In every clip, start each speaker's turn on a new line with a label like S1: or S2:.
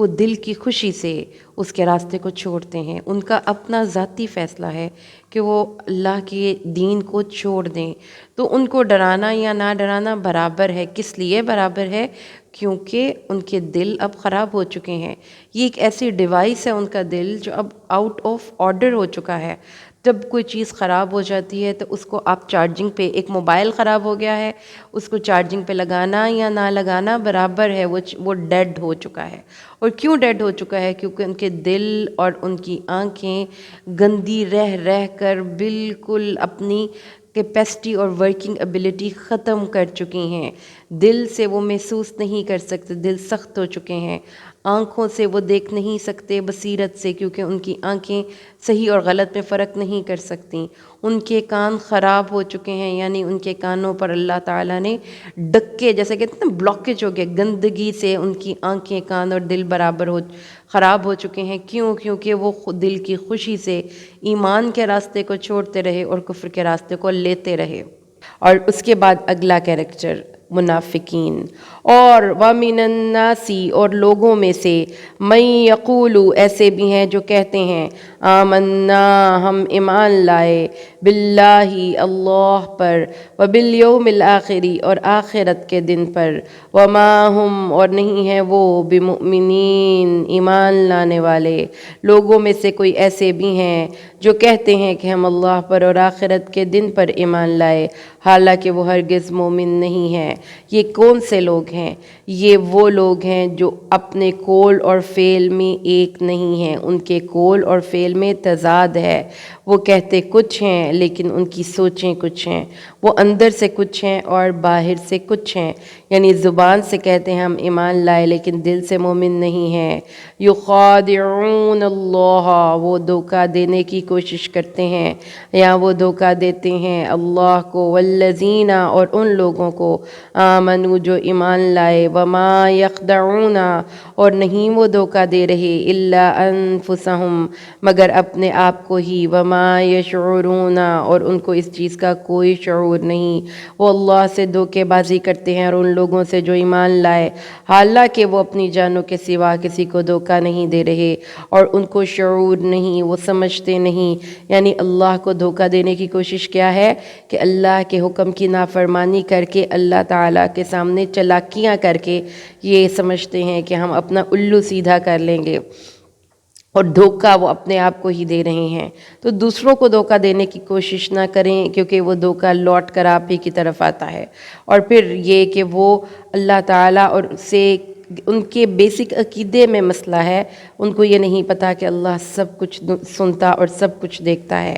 S1: کو دل کی خوشی سے اس کے راستے کو چھوڑتے ہیں. ان کا اپنا ذاتی فیصلہ ہے کہ وہ اللہ کے دین کو چھوڑ دیں. تو ان کو ڈرانا یا نہ ڈرانا برابر ہے. کس لیے برابر ہے؟ کیونکہ ان کے دل اب خراب ہو چکے ہیں. یہ ایک ایسی ڈیوائس ہے ان کا دل جو اب آؤٹ آف آرڈر ہو چکا ہے. جب کوئی چیز خراب ہو جاتی ہے تو اس کو آپ چارجنگ پہ، ایک موبائل خراب ہو گیا ہے، اس کو چارجنگ پہ لگانا یا نہ لگانا برابر ہے، وہ ڈیڈ ہو چکا ہے. اور کیوں ڈیڈ ہو چکا ہے؟ کیونکہ ان کے دل اور ان کی آنکھیں گندی رہ رہ کر بالکل اپنی کیپیسٹی اور ورکنگ ایبلٹی ختم کر چکی ہیں. دل سے وہ محسوس نہیں کر سکتے، دل سخت ہو چکے ہیں. آنکھوں سے وہ دیکھ نہیں سکتے بصیرت سے، کیونکہ ان کی آنکھیں صحیح اور غلط میں فرق نہیں کر سکتی. ان کے کان خراب ہو چکے ہیں، یعنی ان کے کانوں پر اللہ تعالیٰ نے ڈکے، جیسے کہتے ہیں نا بلاکیج ہو گیا، گندگی سے ان کی آنکھیں، کان اور دل برابر خراب ہو چکے ہیں. کیوں؟ کیونکہ وہ دل کی خوشی سے ایمان کے راستے کو چھوڑتے رہے اور کفر کے راستے کو لیتے رہے. اور اس کے بعد اگلا کیریکٹر منافقین. اور وَمِنَ النَّاسِ، اور لوگوں میں سے، مَن یقول، ایسے بھی ہیں جو کہتے ہیں، آمنا، ہم ایمان لائے، باللہ، اللہ پر، وبالیوم الآخر، اور آخرت کے دن پر، وما ہم، اور نہیں ہیں وہ، بمؤمنین، ایمان لانے والے. لوگوں میں سے کوئی ایسے بھی ہیں جو کہتے ہیں کہ ہم اللہ پر اور آخرت کے دن پر ایمان لائے، حالانکہ وہ ہرگز مومن نہیں ہیں. یہ کون سے لوگ ہیں؟ یہ وہ لوگ ہیں جو اپنے قول اور فعل میں ایک نہیں ہیں. ان کے قول اور فعل میں تضاد ہے. وہ کہتے کچھ ہیں لیکن ان کی سوچیں کچھ ہیں. وہ اندر سے کچھ ہیں اور باہر سے کچھ ہیں. یعنی زبان سے کہتے ہیں ہم ایمان لائے لیکن دل سے مومن نہیں ہیں. یخادعون اللہ، وہ دھوکہ دینے کی کوشش کرتے ہیں یا وہ دھوکہ دیتے ہیں اللہ کو، والذین، اور ان لوگوں کو، آمنوا، جو ایمان لائے، وما یخدعون، اور نہیں وہ دھوکہ دے رہے، الا انفسہم، مگر اپنے آپ کو ہی، وما یشعرون، اور ان کو اس چیز کا کوئی شعور نہیں. وہ اللہ سے دھوکے بازی کرتے ہیں اور ان لوگوں سے جو ایمان لائے، حالانکہ وہ اپنی جانوں کے سوا کسی کو دھوکہ نہیں دے رہے اور ان کو شعور نہیں، وہ سمجھتے نہیں. یعنی اللہ کو دھوکہ دینے کی کوشش کیا ہے کہ اللہ کے حکم کی نافرمانی کر کے، اللہ تعالیٰ کے سامنے چلاکیاں کر کے یہ سمجھتے ہیں کہ ہم اپنا الو سیدھا کر لیں گے، اور دھوکہ وہ اپنے آپ کو ہی دے رہے ہیں. تو دوسروں کو دھوکہ دینے کی کوشش نہ کریں، کیونکہ وہ دھوکہ لوٹ کر آپ ہی کی طرف آتا ہے. اور پھر یہ کہ وہ اللہ تعالیٰ اور سے ان کے بیسک عقیدے میں مسئلہ ہے. ان کو یہ نہیں پتہ کہ اللہ سب کچھ سنتا اور سب کچھ دیکھتا ہے.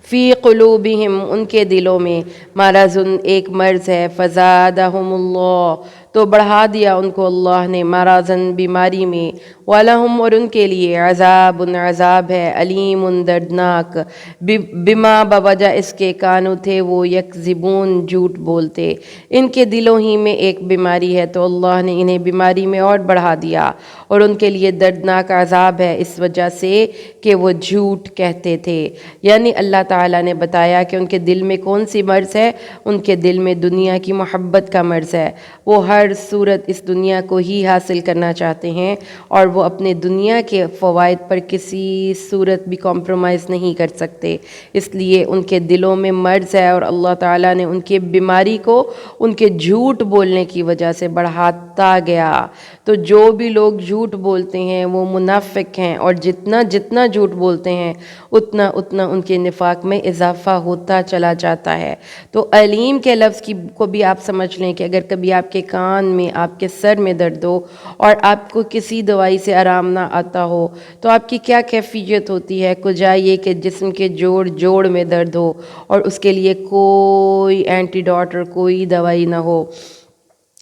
S1: فی قلوبہم، ان کے دلوں میں، مرض، ایک مرض ہے، فزادہم اللہ، تو بڑھا دیا ان کو اللہ نے، مرضاً، بیماری میں، وَلَهُمْ، اور ان کے لیے، عذاب، عذاب ہے، علیم، دردناک، بما، بوجہ اس کے، کانو تھے وہ، یکذبون، جھوٹ بولتے. ان کے دلوں ہی میں ایک بیماری ہے تو اللہ نے انہیں بیماری میں اور بڑھا دیا، اور ان کے لیے دردناک عذاب ہے اس وجہ سے کہ وہ جھوٹ کہتے تھے. یعنی اللہ تعالیٰ نے بتایا کہ ان کے دل میں کون سی مرض ہے. ان کے دل میں دنیا کی محبت کا مرض ہے. وہ ہر صورت اس دنیا کو ہی حاصل کرنا چاہتے ہیں اور وہ اپنے دنیا کے فوائد پر کسی صورت بھی کمپرومائز نہیں کر سکتے. اس لیے ان کے دلوں میں مرض ہے، اور اللہ تعالیٰ نے ان کی بیماری کو ان کے جھوٹ بولنے کی وجہ سے بڑھاتا گیا. تو جو بھی لوگ جھوٹ بولتے ہیں وہ منافق ہیں، اور جتنا جتنا جھوٹ بولتے ہیں اتنا اتنا ان کے نفاق میں اضافہ ہوتا چلا جاتا ہے. تو علیم کے لفظ کو بھی آپ سمجھ لیں کہ اگر کبھی آپ کے کان میں، آپ کے سر میں درد ہو اور آپ کو کسی دوائی سے آرام نہ آتا ہو تو آپ کی کیا کیفیت ہوتی ہے. کجا یہ کہ جسم کے جوڑ جوڑ میں درد ہو اور اس کے لیے کوئی اینٹی ڈاٹ اور کوئی دوائی نہ ہو.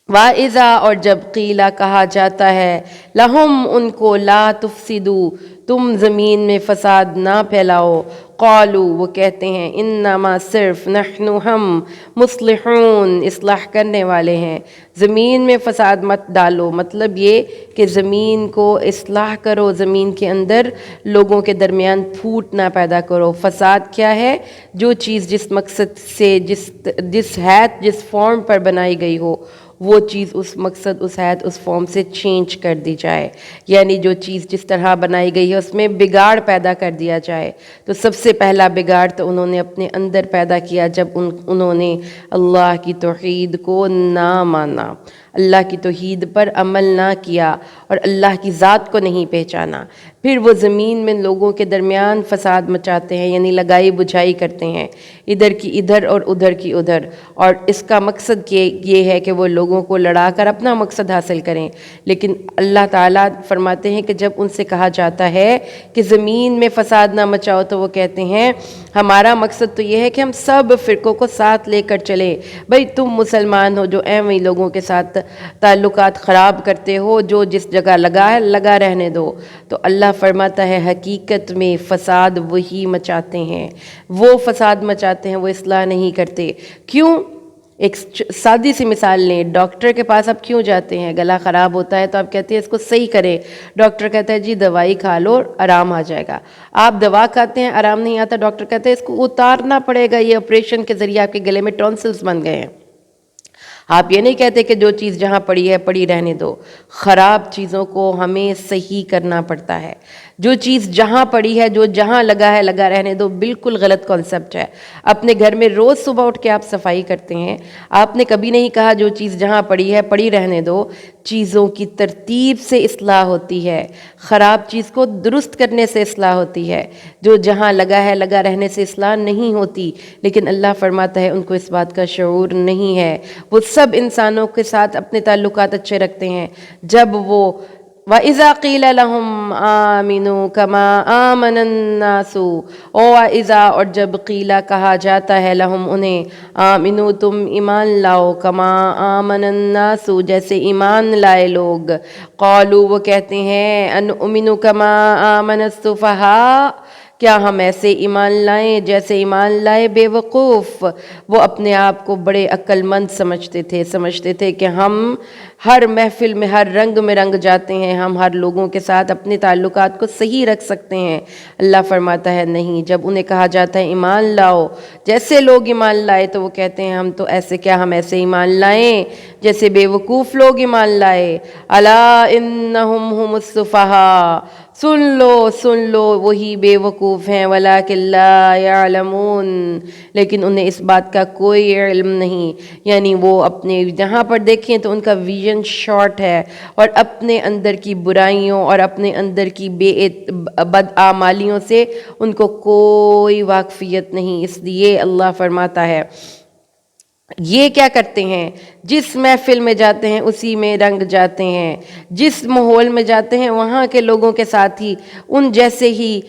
S1: وَإِذَا، اور جب قیلا کہا جاتا ہے، لہم ان کو، لا تفسدو، تم زمین میں فساد نہ پھیلاؤ، قالو، وہ کہتے ہیں، انما، صرف، نحن، ہم، مصلحون، اصلاح کرنے والے ہیں. زمین میں فساد مت ڈالو، مطلب یہ کہ زمین کو اصلاح کرو، زمین کے اندر لوگوں کے درمیان پھوٹ نہ پیدا کرو. فساد کیا ہے؟ جو چیز جس مقصد سے، جس حیث، جس فارم پر بنائی گئی ہو وہ چیز اس مقصد اس حیت اس فارم سے چینج کر دی جائے، یعنی جو چیز جس طرح بنائی گئی ہے اس میں بگاڑ پیدا کر دیا جائے۔ تو سب سے پہلا بگاڑ تو انہوں نے اپنے اندر پیدا کیا جب انہوں نے اللہ کی توحید کو نہ مانا، اللہ کی توحید پر عمل نہ کیا اور اللہ کی ذات کو نہیں پہچانا۔ پھر وہ زمین میں لوگوں کے درمیان فساد مچاتے ہیں، یعنی لگائی بجھائی کرتے ہیں، ادھر کی ادھر اور ادھر کی ادھر، اور اس کا مقصد یہ ہے کہ وہ لوگوں کو لڑا کر اپنا مقصد حاصل کریں۔ لیکن اللہ تعالیٰ فرماتے ہیں کہ جب ان سے کہا جاتا ہے کہ زمین میں فساد نہ مچاؤ تو وہ کہتے ہیں ہمارا مقصد تو یہ ہے کہ ہم سب فرقوں کو ساتھ لے کر چلیں۔ بھئی تم مسلمان ہو جو ایویں لوگوں کے ساتھ تعلقات خراب کرتے ہو، جو جس جگہ لگا ہے لگا رہنے دو۔ تو اللہ فرماتا ہے حقیقت میں فساد وہی مچاتے ہیں، وہ فساد مچاتے ہیں، وہ اصلاح نہیں کرتے۔ کیوں؟ ایک سادی سی مثال لیں، ڈاکٹر کے پاس آپ کیوں جاتے ہیں؟ گلا خراب ہوتا ہے تو آپ کہتے ہیں اس کو صحیح کریں، ڈاکٹر کہتا ہے جی دوائی کھا لو آرام آ جائے گا۔ آپ دوا کھاتے ہیں آرام نہیں آتا، ڈاکٹر کہتا ہے اس کو اتارنا پڑے گا، یہ آپریشن کے ذریعے آپ کے گلے میں ٹونسلز بن گئے ہیں۔ آپ یہ نہیں کہتے کہ جو چیز جہاں پڑی ہے پڑی رہنے دو، خراب چیزوں کو ہمیں صحیح کرنا پڑتا ہے۔ جو چیز جہاں پڑی ہے، جو جہاں لگا ہے لگا رہنے دو، بالکل غلط کانسیپٹ ہے۔ اپنے گھر میں روز صبح اٹھ کے آپ صفائی کرتے ہیں، آپ نے کبھی نہیں کہا جو چیز جہاں پڑی ہے پڑی رہنے دو۔ چیزوں کی ترتیب سے اصلاح ہوتی ہے، خراب چیز کو درست کرنے سے اصلاح ہوتی ہے، جو جہاں لگا ہے لگا رہنے سے اصلاح نہیں ہوتی۔ لیکن اللہ فرماتا ہے ان کو اس بات کا شعور نہیں ہے۔ وہ سب انسانوں کے ساتھ اپنے تعلقات اچھے رکھتے ہیں، جب وہ وَإِذَا قِيلَ لَهُمْ آمِنُوا كَمَا آمَنَ النَّاسُ، وَإِذَا اور جب قیلا کہا جاتا ہے لہم انہیں، آمنو تم ایمان لاؤ، کما آمن الناس جیسے ایمان لائے لوگ، قالوا وہ کہتے ہیں انؤمن کما آمن السفہاء، کیا ہم ایسے ایمان لائیں جیسے ایمان لائے بے وقوف۔ وہ اپنے آپ کو بڑے عقل مند سمجھتے تھے کہ ہم ہر محفل میں ہر رنگ میں رنگ جاتے ہیں، ہم ہر لوگوں کے ساتھ اپنے تعلقات کو صحیح رکھ سکتے ہیں۔ اللہ فرماتا ہے نہیں، جب انہیں کہا جاتا ہے ایمان لاؤ جیسے لوگ ایمان لائے تو وہ کہتے ہیں ہم تو ایسے کیا ہم ایسے ایمان لائیں جیسے بے وقوف لوگ ایمان لائے۔ الا انہم ہم السفہاء، سن لو وہی بے وقوف ہیں، ولکن لا یعلمون، لیکن انہیں اس بات کا کوئی علم نہیں۔ یعنی وہ اپنے جہاں پر دیکھیں تو ان کا ویژن شارٹ ہے، اور اپنے اندر کی برائیوں اور اپنے اندر کی بدعمالیوں سے ان کو کوئی واقفیت نہیں۔ اس لیے اللہ فرماتا ہے یہ کیا کرتے ہیں، جس محفل میں جاتے ہیں اسی میں رنگ جاتے ہیں، جس ماحول میں جاتے ہیں وہاں کے لوگوں کے ساتھ ہی ان جیسے ہی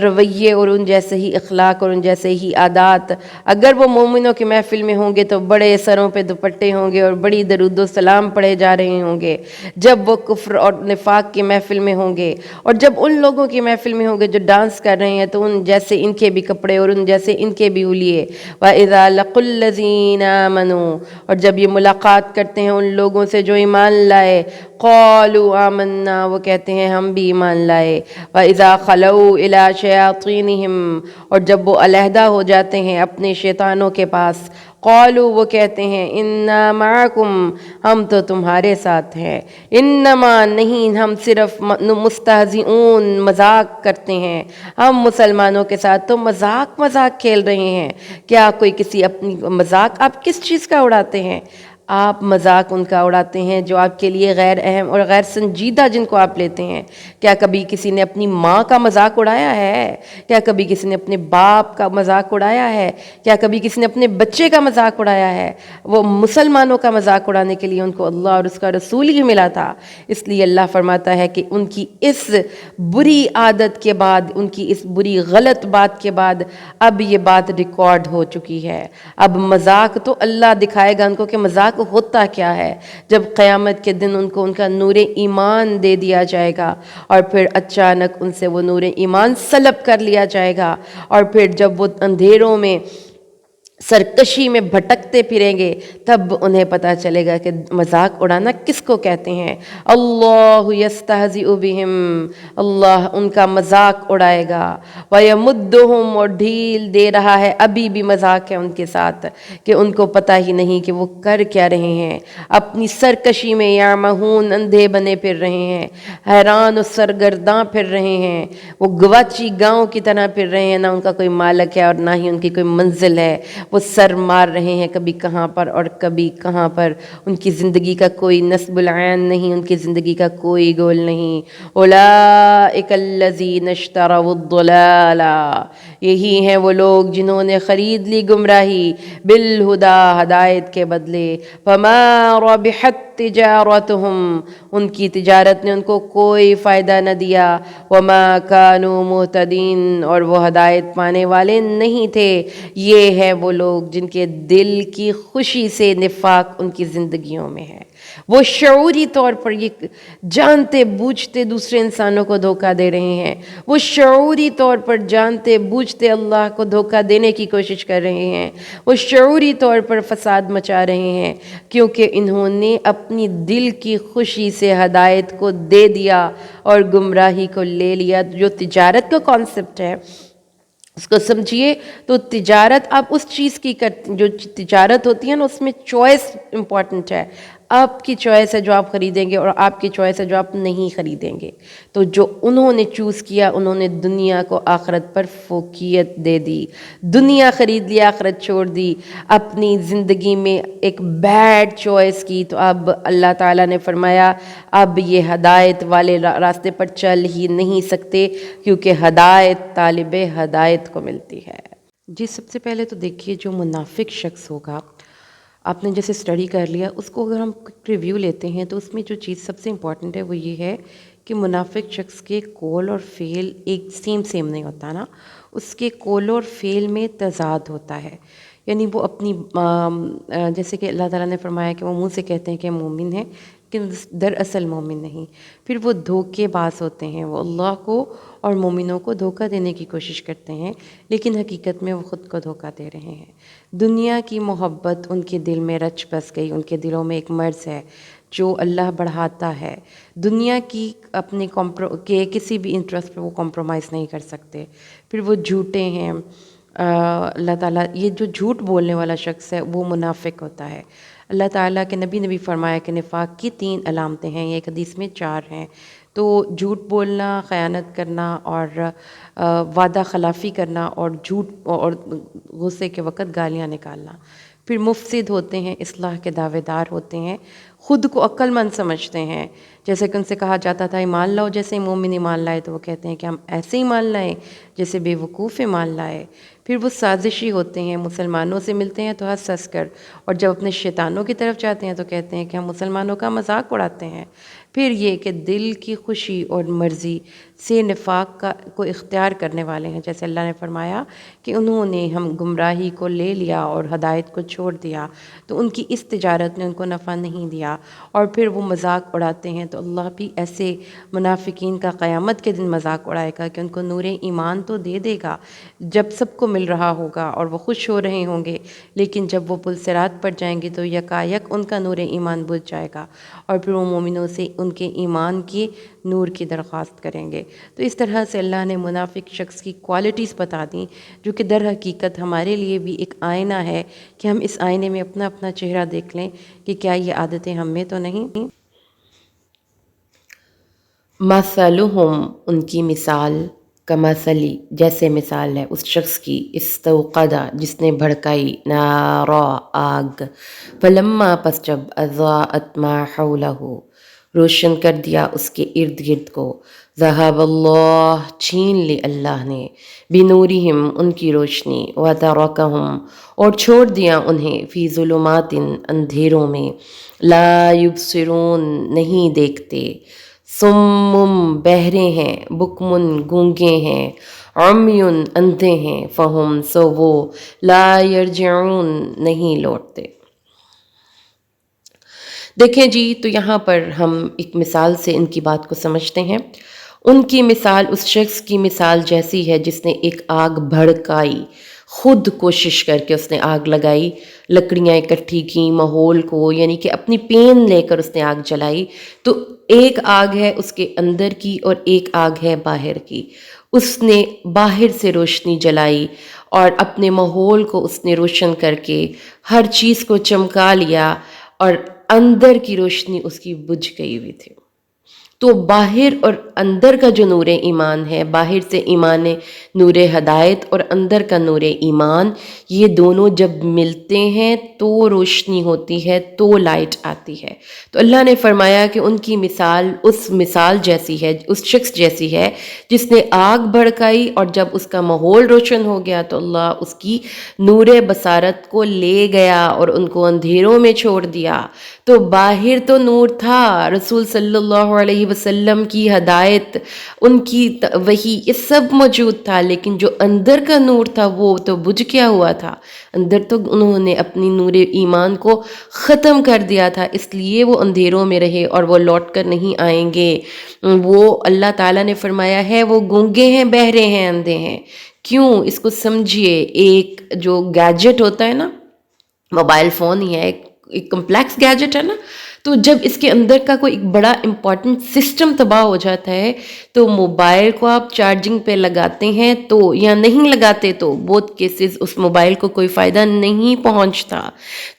S1: رویے اور ان جیسے ہی اخلاق اور ان جیسے ہی عادات۔ اگر وہ مومنوں کی محفل میں ہوں گے تو بڑے سروں پہ دوپٹے ہوں گے اور بڑی درود و سلام پڑھے جا رہے ہوں گے، جب وہ کفر اور نفاق کی محفل میں ہوں گے اور جب ان لوگوں کی محفل میں ہوں گے جو ڈانس کر رہے ہیں تو ان جیسے ان کے بھی کپڑے اور ان جیسے ان کے بھی ہولیے۔ وَإِذَا لَقُوا الَّذِينَ آمَنُوا، اور جب یہ ملاقات کرتے ہیں ان لوگوں سے جو ایمان لائے، قالوا آمنا، وہ کہتے ہیں ہم بھی ایمان لائے۔ وَإِذَا خَلَوْا إِلَىٰ شَيَاطِينِهِمْ، اور جب وہ علیحدہ ہو جاتے ہیں اپنے شیطانوں کے پاس، قالوا وہ کہتے ہیں انا معکم، ہم تو تمہارے ساتھ ہیں، انما نہیں، ہم صرف مستہزئون، مذاق کرتے ہیں، ہم مسلمانوں کے ساتھ تو مذاق کھیل رہے ہیں۔ کیا کوئی کسی اپنی مذاق آپ کس چیز کا اڑاتے ہیں؟ آپ مذاق ان کا اڑاتے ہیں جو آپ کے لیے غیر اہم اور غیر سنجیدہ جن کو آپ لیتے ہیں۔ کیا کبھی کسی نے اپنی ماں کا مذاق اڑایا ہے؟ کیا کبھی کسی نے اپنے باپ کا مذاق اڑایا ہے؟ کیا کبھی کسی نے اپنے بچے کا مذاق اڑایا ہے؟ وہ مسلمانوں کا مذاق اڑانے کے لیے ان کو اللہ اور اس کا رسول ہی ملا تھا۔ اس لیے اللہ فرماتا ہے کہ ان کی اس بری عادت کے بعد، ان کی اس بری غلط بات کے بعد اب یہ بات ریکارڈ ہو چکی ہے۔ اب مذاق تو اللہ دکھائے گا ان کو کہ مذاق ہوتا کیا ہے، جب قیامت کے دن ان کو ان کا نور ایمان دے دیا جائے گا اور پھر اچانک ان سے وہ نور ایمان سلب کر لیا جائے گا، اور پھر جب وہ اندھیروں میں سرکشی میں بھٹکتے پھریں گے تب انہیں پتہ چلے گا کہ مذاق اڑانا کس کو کہتے ہیں۔ اللہ یستہزئ بہم، اللہ ان کا مذاق اڑائے گا۔ ویمدہم، اور ڈھیل دے رہا ہے، ابھی بھی مذاق ہے ان کے ساتھ کہ ان کو پتہ ہی نہیں کہ وہ کر کیا رہے ہیں، اپنی سرکشی میں یعمہون، اندھے بنے پھر رہے ہیں، حیران و سرگرداں پھر رہے ہیں، وہ گواچی گاؤں کی طرح پھر رہے ہیں، نہ ان کا کوئی مالک ہے اور نہ ہی ان کی کوئی منزل ہے، وہ سر مار رہے ہیں کبھی کہاں پر اور کبھی کہاں پر، ان کی زندگی کا کوئی نصب العین نہیں، ان کی زندگی کا کوئی گول نہیں۔ اولئک الذین اشتروا الضلالہ، یہی ہیں وہ لوگ جنہوں نے خرید لی گمراہی، بالہدا، ہدایت کے بدلے، فما ربحت تجارتہم، ان کی تجارت نے ان کو کوئی فائدہ نہ دیا، وما کانوا مہتدین، اور وہ ہدایت پانے والے نہیں تھے۔ یہ ہے وہ لوگ جن کے دل کی خوشی سے نفاق ان کی زندگیوں میں ہے، وہ شعوری طور پر یہ جانتے بوجھتے دوسرے انسانوں کو دھوکہ دے رہے ہیں، وہ شعوری طور پر جانتے بوجھتے اللہ کو دھوکہ دینے کی کوشش کر رہے ہیں، وہ شعوری طور پر فساد مچا رہے ہیں، کیونکہ انہوں نے اپنی دل کی خوشی سے ہدایت کو دے دیا اور گمراہی کو لے لیا۔ جو تجارت کا کانسیپٹ ہے اس کو سمجھیے تو تجارت آپ اس چیز کی جو تجارت ہوتی ہے نا، اس میں چوائس امپورٹنٹ ہے، آپ کی چوائس ہے جو آپ خریدیں گے اور آپ کی چوائس ہے جو آپ نہیں خریدیں گے۔ تو جو انہوں نے چوز کیا، انہوں نے دنیا کو آخرت پر فوقیت دے دی، دنیا خرید لی، آخرت چھوڑ دی، اپنی زندگی میں ایک بیڈ چوائس کی۔ تو اب اللہ تعالیٰ نے فرمایا اب یہ ہدایت والے راستے پر چل ہی نہیں سکتے، کیونکہ ہدایت طالب ہدایت کو ملتی ہے۔ جی، سب سے پہلے تو دیکھیے جو منافق شخص ہوگا، آپ نے جیسے اسٹڈی کر لیا، اس کو اگر ہم ریویو لیتے ہیں تو اس میں جو چیز سب سے امپورٹنٹ ہے وہ یہ ہے کہ منافق شخص کے قول اور فعل ایک سیم نہیں ہوتا نا، اس کے قول اور فعل میں تضاد ہوتا ہے، یعنی وہ اپنی جیسے کہ اللہ تعالیٰ نے فرمایا کہ وہ منہ سے کہتے ہیں کہ مومن ہیں لیکن دراصل مومن نہیں، پھر وہ دھوکے باز ہوتے ہیں، وہ اللہ کو اور مومنوں کو دھوکہ دینے کی کوشش کرتے ہیں لیکن حقیقت میں وہ خود کو دھوکہ دے رہے ہیں۔ دنیا کی محبت ان کے دل میں رچ بس گئی، ان کے دلوں میں ایک مرض ہے جو اللہ بڑھاتا ہے، دنیا کی اپنے کہ کسی بھی انٹرسٹ پہ وہ کمپرومائز نہیں کر سکتے، پھر وہ جھوٹے ہیں۔ اللہ تعالیٰ یہ جو جھوٹ بولنے والا شخص ہے وہ منافق ہوتا ہے۔ اللہ تعالیٰ کے نبی نے بھی فرمایا کہ نفاق کی 3 علامتیں ہیں، یہ ایک حدیث میں 4 ہیں، تو جھوٹ بولنا، خیانت کرنا اور وعدہ خلافی کرنا اور جھوٹ اور غصے کے وقت گالیاں نکالنا۔ پھر مفسد ہوتے ہیں، اصلاح کے دعوے دار ہوتے ہیں، خود کو عقل مند سمجھتے ہیں، جیسے کہ ان سے کہا جاتا تھا ایمان لاؤ، جیسے مومن ایمان لائے تو وہ کہتے ہیں کہ ہم ایسے ایمان لائیں جیسے بے وقوف ایمان لائے۔ پھر وہ سازشی ہوتے ہیں، مسلمانوں سے ملتے ہیں تو ہنس ہنس کر، اور جب اپنے شیطانوں کی طرف جاتے ہیں تو کہتے ہیں کہ ہم مسلمانوں کا مذاق اڑاتے ہیں۔ پھر یہ کہ دل کی خوشی اور مرضی سے نفاق کو اختیار کرنے والے ہیں، جیسے اللہ نے فرمایا کہ انہوں نے ہم گمراہی کو لے لیا اور ہدایت کو چھوڑ دیا، تو ان کی اس تجارت نے ان کو نفع نہیں دیا، اور پھر وہ مذاق اڑاتے ہیں۔ تو اللہ بھی ایسے منافقین کا قیامت کے دن مذاق اڑائے گا کہ ان کو نور ایمان تو دے دے گا جب سب کو مل رہا ہوگا اور وہ خوش ہو رہے ہوں گے، لیکن جب وہ پل صراط پر جائیں گے تو یکایک ان کا نور ایمان بجھ جائے گا، اور پھر وہ مومنوں سے ان کے ایمان کی نور کی درخواست کریں گے۔ تو اس طرح سے اللہ نے منافق شخص کی کوالٹیز بتا دیں، جو کہ در حقیقت ہمارے لیے بھی ایک آئینہ ہے کہ ہم اس آئینے میں اپنا اپنا چہرہ دیکھ لیں کہ کیا یہ عادتیں ہم میں تو نہیں۔ مثلہم، ان کی مثال، کمثلی، جیسے مثال ہے اس شخص کی، استوقدہ، جس نے بھڑکائی، نارا، آگ، فلما، پس جب، اضاءت ما حولہ، روشن کر دیا اس کے ارد گرد کو، ذہب اللہ، چھین لی اللہ نے، بنورہم، ان کی روشنی، وترکہم، اور چھوڑ دیا انہیں، فی ظلمات، اندھیروں میں، لا یبصرون، نہیں دیکھتے، صم، بہرے ہیں، بکمن، گونگے ہیں، عمی، اندھے ہیں، فہم، سو وہ، لا یرجعون، نہیں لوٹتے۔ دیکھیں جی، تو یہاں پر ہم ایک مثال سے ان کی بات کو سمجھتے ہیں۔ ان کی مثال اس شخص کی مثال جیسی ہے جس نے ایک آگ بھڑکائی، خود کوشش کر کے اس نے آگ لگائی، لکڑیاں اکٹھی کیں ماحول کو، یعنی کہ اپنی پین لے کر اس نے آگ جلائی. تو ایک آگ ہے اس کے اندر کی اور ایک آگ ہے باہر کی. اس نے باہر سے روشنی جلائی اور اپنے ماحول کو اس نے روشن کر کے ہر چیز کو چمکا لیا، اور اندر کی روشنی اس کی بجھ گئی ہوئی تھی. تو باہر اور اندر کا جو نور ایمان ہے، باہر سے ایمان نور ہدایت اور اندر کا نور ایمان، یہ دونوں جب ملتے ہیں تو روشنی ہوتی ہے، تو لائٹ آتی ہے. تو اللہ نے فرمایا کہ ان کی مثال اس مثال جیسی ہے، اس شخص جیسی ہے جس نے آگ بھڑکائی، اور جب اس کا ماحول روشن ہو گیا تو اللہ اس کی نور بصارت کو لے گیا اور ان کو اندھیروں میں چھوڑ دیا. تو باہر تو نور تھا، رسول صلی اللہ علیہ وسلم کی ہدایت، ان کی وحی، یہ سب موجود تھا، لیکن جو اندر کا نور تھا وہ تو بجھ گیا ہوا تھا. اندر تو انہوں نے اپنی نور ایمان کو ختم کر دیا تھا، اس لیے وہ اندھیروں میں رہے اور وہ لوٹ کر نہیں آئیں گے. وہ اللہ تعالیٰ نے فرمایا ہے وہ گونگے ہیں، بہرے ہیں، اندھے ہیں. کیوں؟ اس کو سمجھیے. ایک جو گیجٹ ہوتا ہے نا، موبائل فون ہی ہے، ایک کمپلیکس گیجٹ ہے نا، تو جب اس کے اندر کا کوئی ایک بڑا امپورٹنٹ سسٹم تباہ ہو جاتا ہے تو موبائل کو آپ چارجنگ پہ لگاتے ہیں تو یا نہیں لگاتے تو بوتھ کیسز اس موبائل کو کوئی فائدہ نہیں پہنچتا.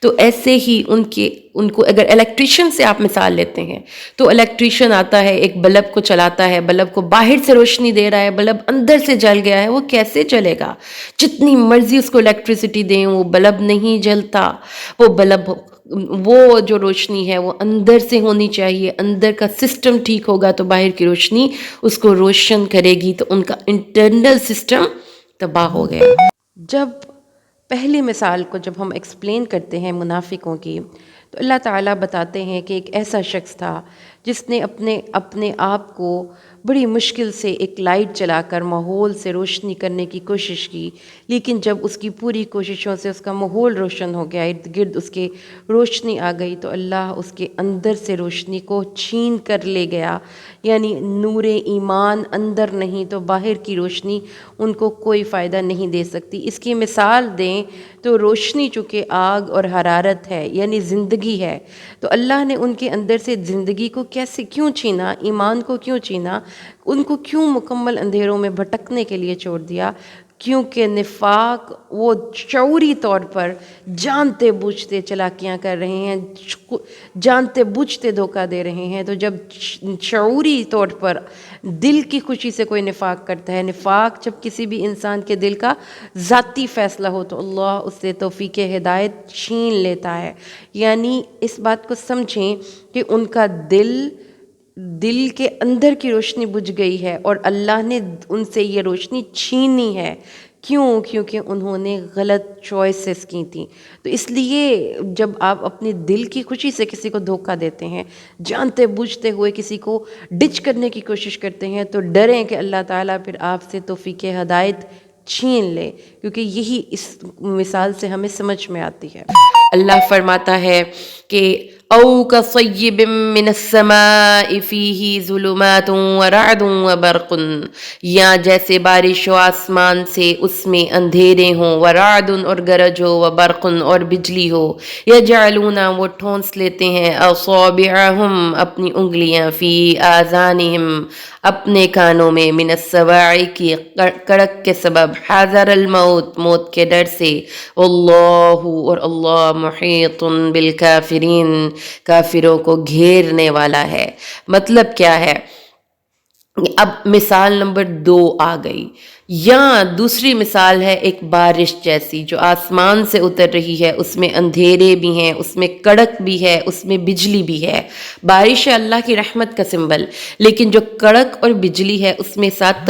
S1: تو ایسے ہی ان کو اگر الیکٹریشین سے آپ مثال لیتے ہیں تو الیکٹریشین آتا ہے، ایک بلب کو چلاتا ہے، بلب کو باہر سے روشنی دے رہا ہے، بلب اندر سے جل گیا ہے، وہ کیسے چلے گا؟ جتنی مرضی اس کو الیکٹریسٹی دیں وہ بلب نہیں جلتا. وہ بلب، وہ جو روشنی ہے وہ اندر سے ہونی چاہیے، اندر کا سسٹم ٹھیک ہوگا تو باہر کی روشنی اس کو روشن کرے گی. تو ان کا انٹرنل سسٹم تباہ ہو گیا. جب پہلی مثال کو جب ہم ایکسپلین کرتے ہیں منافقوں کی، تو اللہ تعالیٰ بتاتے ہیں کہ ایک ایسا شخص تھا جس نے اپنے آپ کو بڑی مشکل سے ایک لائٹ چلا کر ماحول سے روشنی کرنے کی کوشش کی، لیکن جب اس کی پوری کوششوں سے اس کا ماحول روشن ہو گیا، ارد گرد اس کے روشنی آ گئی، تو اللہ اس کے اندر سے روشنی کو چھین کر لے گیا. یعنی نور ایمان اندر نہیں تو باہر کی روشنی ان کو کوئی فائدہ نہیں دے سکتی. اس کی مثال دیں تو روشنی چونکہ آگ اور حرارت ہے، یعنی زندگی ہے، تو اللہ نے ان کے اندر سے زندگی کو کیوں چھینا، ایمان کو کیوں چھینا، ان کو کیوں مکمل اندھیروں میں بھٹکنے کے لیے چھوڑ دیا؟ کیونکہ نفاق وہ شعوری طور پر جانتے بوجھتے چلاکیاں کر رہے ہیں، جانتے بوجھتے دھوکہ دے رہے ہیں. تو جب شعوری طور پر دل کی خوشی سے کوئی نفاق کرتا ہے، نفاق جب کسی بھی انسان کے دل کا ذاتی فیصلہ ہو تو اللہ اس سے توفیق ہدایت چھین لیتا ہے. یعنی اس بات کو سمجھیں کہ ان کا دل کے اندر کی روشنی بجھ گئی ہے اور اللہ نے ان سے یہ روشنی چھینی ہے. کیوں؟ کیونکہ انہوں نے غلط چوائسز کی تھیں. تو اس لیے جب آپ اپنے دل کی خوشی سے کسی کو دھوکہ دیتے ہیں، جانتے بوجھتے ہوئے کسی کو ڈچ کرنے کی کوشش کرتے ہیں، تو ڈریں کہ اللہ تعالیٰ پھر آپ سے توفیق ہدایت چھین لے، کیونکہ یہی اس مثال سے ہمیں سمجھ میں آتی ہے. اللہ فرماتا ہے کہ او کصیب من السماء فیہ ظلمات ورعد وبرق، یا جیسے بارش ہو آسمان سے اس میں اندھیرے ہوں، ورعد اور گرج ہو، وبرق اور بجلی ہو، یجعلون وہ ٹھونس لیتے ہیں، اصابعہم اپنی انگلیاں، فی آذانہم اپنے کانوں میں، من السواع کی کڑک کے سبب، حذر الموت موت کے ڈر سے، اللہ اور اللہ محیط بالکافرین کافروں کو گھیرنے والا ہے. مطلب کیا ہے؟ اب مثال نمبر 2 آ گئی. یا دوسری مثال ہے ایک بارش جیسی جو آسمان سے اتر رہی ہے، اس میں اندھیرے بھی ہیں، اس میں کڑک بھی ہے، اس میں بجلی بھی ہے. بارش ہے اللہ کی رحمت کا سمبل، لیکن جو کڑک اور بجلی ہے اس میں ساتھ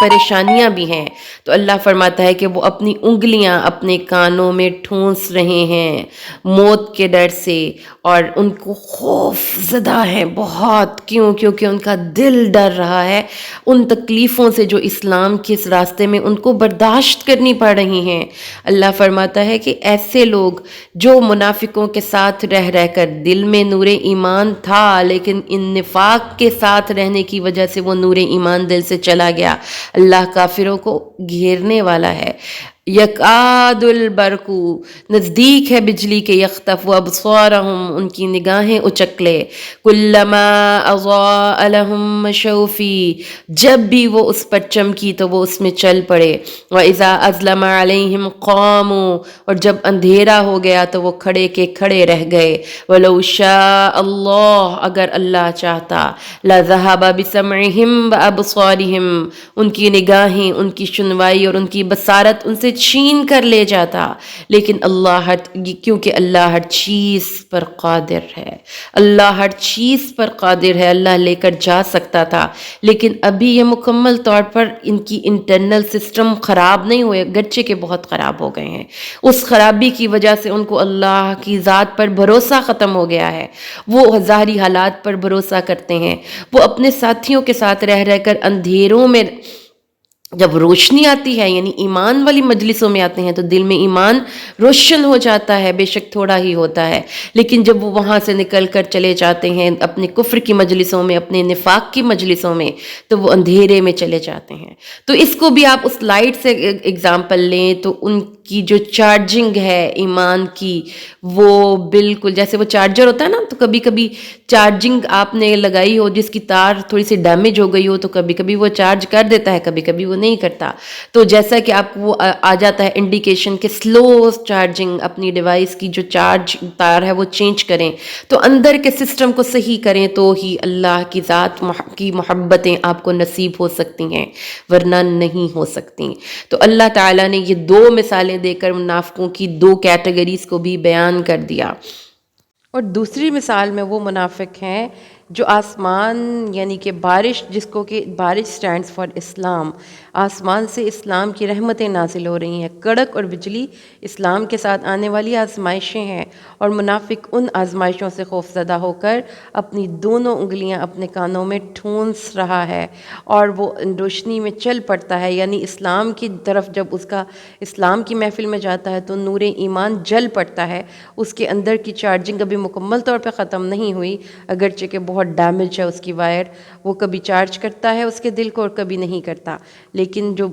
S1: پریشانیاں بھی ہیں. تو اللہ فرماتا ہے کہ وہ اپنی انگلیاں اپنے کانوں میں ٹھونس رہے ہیں موت کے ڈر سے، اور ان کو خوف زدہ ہے بہت. کیوں؟ کیونکہ ان کا دل ڈر رہا ہے ان تکلیفوں سے جو اسلام کے اس راستے میں ان کو برداشت کرنی پڑ رہی ہیں۔ اللہ فرماتا ہے کہ ایسے لوگ جو منافقوں کے ساتھ رہ رہ کر دل میں نور ایمان تھا لیکن ان نفاق کے ساتھ رہنے کی وجہ سے وہ نور ایمان دل سے چلا گیا، اللہ کافروں کو گھیرنے والا ہے۔ یکاد البرق، نزدیک ہے بجلی کے، یخطف ابصارہم، ان کی نگاہیں اچک لے، کلما اضاء لہم مشوا فیہ، جب بھی وہ اس پر چمکی تو وہ اس میں چل پڑے، واذا اظلم علیہم قاموا، اور جب اندھیرا ہو گیا تو وہ کھڑے کے کھڑے رہ گئے، ولو شاء اللہ، اگر اللہ چاہتا، لذهب بسمعہم وابصارہم، ان کی نگاہیں، ان کی سنوائی اور ان کی بصارت ان سے چھین کر لے جاتا، لیکن اللہ کیونکہ اللہ ہر چیز پر قادر ہے، اللہ ہر چیز پر قادر ہے، اللہ لے کر جا سکتا تھا، لیکن ابھی یہ مکمل طور پر ان کی انٹرنل سسٹم خراب نہیں ہوئے، گرچہ کے بہت خراب ہو گئے ہیں، اس خرابی کی وجہ سے ان کو اللہ کی ذات پر بھروسہ ختم ہو گیا ہے، وہ ظاہری حالات پر بھروسہ کرتے ہیں، وہ اپنے ساتھیوں کے ساتھ رہ رہ کر اندھیروں میں جب روشنی آتی ہے، یعنی ایمان والی مجلسوں میں آتے ہیں تو دل میں ایمان روشن ہو جاتا ہے، بے شک تھوڑا ہی ہوتا ہے، لیکن جب وہ وہاں سے نکل کر چلے جاتے ہیں اپنے کفر کی مجلسوں میں، اپنے نفاق کی مجلسوں میں، تو وہ اندھیرے میں چلے جاتے ہیں۔ تو اس کو بھی آپ اس لائٹ سے اگزامپل لیں تو ان کی جو چارجنگ ہے ایمان کی، وہ بالکل جیسے وہ چارجر ہوتا ہے نا، تو کبھی کبھی چارجنگ آپ نے لگائی ہو، جس کی تار تھوڑی سی ڈیمیج ہو گئی ہو تو کبھی کبھی وہ چارج کر دیتا ہے، کبھی کبھی وہ نہیں کرتا، تو جیسا کہ آپ کو وہ آ جاتا ہے انڈیکیشن کہ سلو چارجنگ، اپنی ڈیوائس کی جو چارج تار ہے وہ چینج کریں، تو اندر کے سسٹم کو صحیح کریں تو ہی اللہ کی ذات کی محبتیں آپ کو نصیب ہو سکتی ہیں، ورنہ نہیں ہو سکتی۔ تو اللہ تعالیٰ نے یہ دو مثالیں دے کر منافقوں کی دو کیٹیگریز کو بھی بیان کر دیا۔ اور دوسری مثال میں وہ منافق ہیں جو آسمان یعنی کہ بارش، جس کو کہ بارش سٹینڈز فار اسلام، آسمان سے اسلام کی رحمتیں نازل ہو رہی ہیں، کڑک اور بجلی اسلام کے ساتھ آنے والی آزمائشیں ہیں، اور منافق ان آزمائشوں سے خوف زدہ ہو کر اپنی دونوں انگلیاں اپنے کانوں میں ٹھونس رہا ہے اور وہ روشنی میں چل پڑتا ہے، یعنی اسلام کی طرف جب اس کا اسلام کی محفل میں جاتا ہے تو نور ایمان جل پڑتا ہے، اس کے اندر کی چارجنگ ابھی مکمل طور پہ ختم نہیں ہوئی، اگرچہ کہ بہت ڈیمیج ہے اس کی وائر، وہ کبھی چارج کرتا ہے اس کے دل کو اور کبھی نہیں کرتا، لیکن جو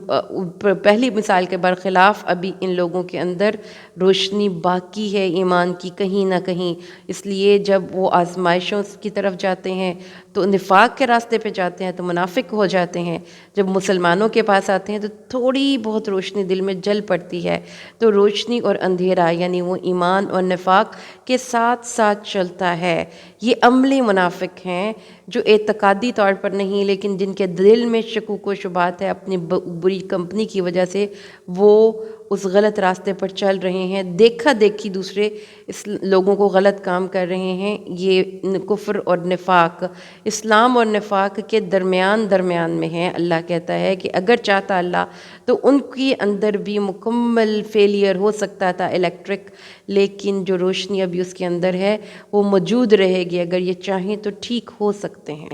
S1: پہلی مثال کے برخلاف ابھی ان لوگوں کے اندر روشنی باقی ہے ایمان کی کہیں نہ کہیں، اس لیے جب وہ آزمائشوں کی طرف جاتے ہیں تو نفاق کے راستے پہ جاتے ہیں تو منافق ہو جاتے ہیں، جب مسلمانوں کے پاس آتے ہیں تو تھوڑی بہت روشنی دل میں جل پڑتی ہے، تو روشنی اور اندھیرا یعنی وہ ایمان اور نفاق کے ساتھ ساتھ چلتا ہے۔ یہ عملی منافق ہیں جو اعتقادی طور پر نہیں، لیکن جن کے دل میں شکوک و شبہات ہے، اپنی بری کمپنی کی وجہ سے وہ اس غلط راستے پر چل رہے ہیں، دیکھا دیکھی دوسرے اس لوگوں کو غلط کام کر رہے ہیں۔ یہ کفر اور نفاق اسلام اور نفاق کے درمیان میں ہیں۔ اللہ کہتا ہے کہ اگر چاہتا اللہ تو ان کے اندر بھی مکمل فیلئر ہو سکتا تھا الیکٹرک، لیکن جو روشنی ابھی اس کے اندر ہے وہ موجود رہے گی، اگر یہ چاہیں تو ٹھیک ہو سکتے ہیں۔